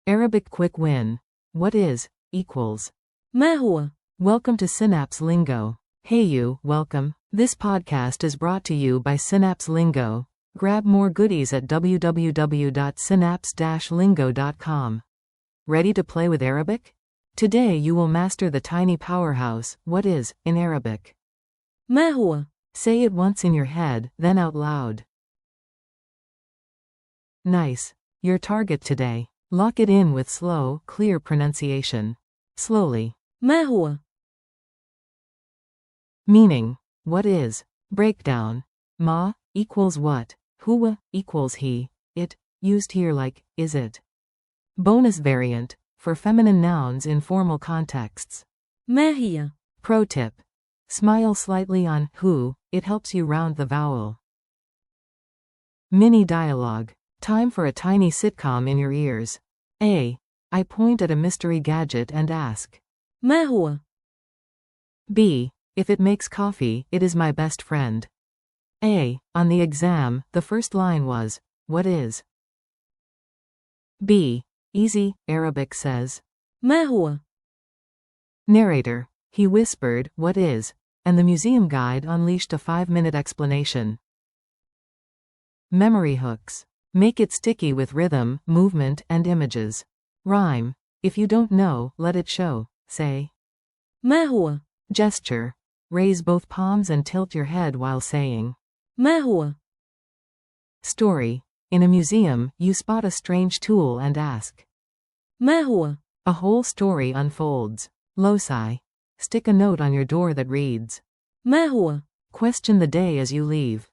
Arabic quick win. What is, equals. ما هو؟ Welcome to Synapse Lingo. Hey you, welcome. This podcast is brought to you by Synapse Lingo. Grab more goodies at www.synapse-lingo.com. Ready to play with Arabic? Today you will master the tiny powerhouse, what is, in Arabic. ما هو؟ Say it once in your head, then out loud. Nice. Your target today. Lock it in with slow, clear pronunciation. Slowly. ما هو؟ Meaning. What is. Breakdown. Ma equals what. Huwa equals he, it, used here like, is it. Bonus variant. For feminine nouns in formal contexts. ما هي؟ Pro tip. Smile slightly on who, it helps you round the vowel. Mini dialogue. Time for a tiny sitcom in your ears. A. I point at a mystery gadget and ask. ما هو؟ B. If it makes coffee, it is my best friend. A. On the exam, the first line was, what is? B. Easy, Arabic says. ما هو؟ Narrator. He whispered, what is, and the museum guide unleashed a 5-minute explanation. Memory hooks. Make it sticky with rhythm, movement, and images. Rhyme. If you don't know, let it show. Say. ما هو؟ Gesture. Raise both palms and tilt your head while saying. ما هو؟ Story. In a museum, you spot a strange tool and ask. ما هو؟ A whole story unfolds. Loci. Stick a note on your door that reads. ما هو؟ Question the day as you leave.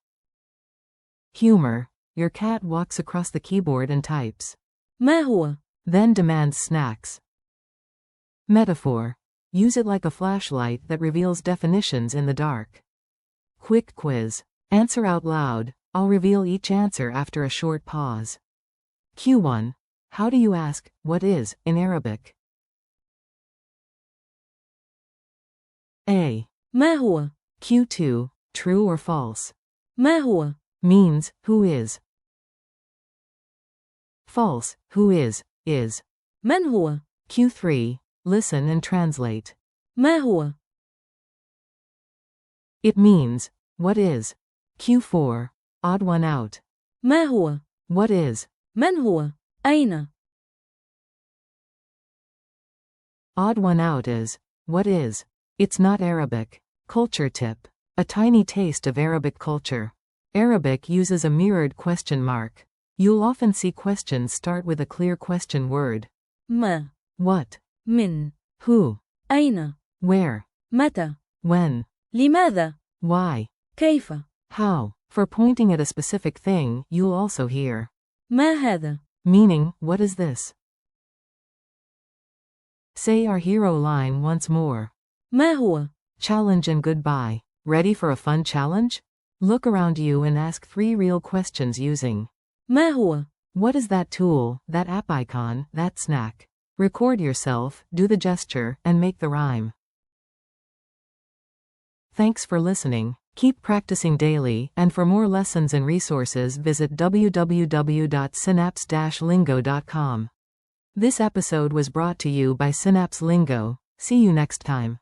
Humor. Your cat walks across the keyboard and types. ما هو؟ Then demands snacks. Metaphor. Use it like a flashlight that reveals definitions in the dark. Quick quiz. Answer out loud. I'll reveal each answer after a short pause. Q1. How do you ask, what is, in Arabic? A. ما هو؟ Q2. True or false? ما هو؟ Means, who is. False, who is. من هو؟ Q3. Listen and translate. ما هو؟ It means, what is. Q4. Odd one out. ما هو؟ What is. من هو؟ أين؟ Odd one out is, what is. It's not Arabic. Culture tip. A tiny taste of Arabic culture. Arabic uses a mirrored question mark. You'll often see questions start with a clear question word. ما. What? من. Who? أين. Where? متى. When? لماذا. Why? كيف. How? For pointing at a specific thing, you'll also hear. ما هذا. Meaning, what is this? Say our hero line once more. ما هو؟ Challenge and goodbye. Ready for a fun challenge? Look around you and ask 3 real questions using. ما هو؟ What is that tool, that app icon, that snack? Record yourself, do the gesture, and make the rhyme. Thanks for listening. Keep practicing daily, and for more lessons and resources visit www.synapse-lingo.com. This episode was brought to you by Synapse Lingo. See you next time.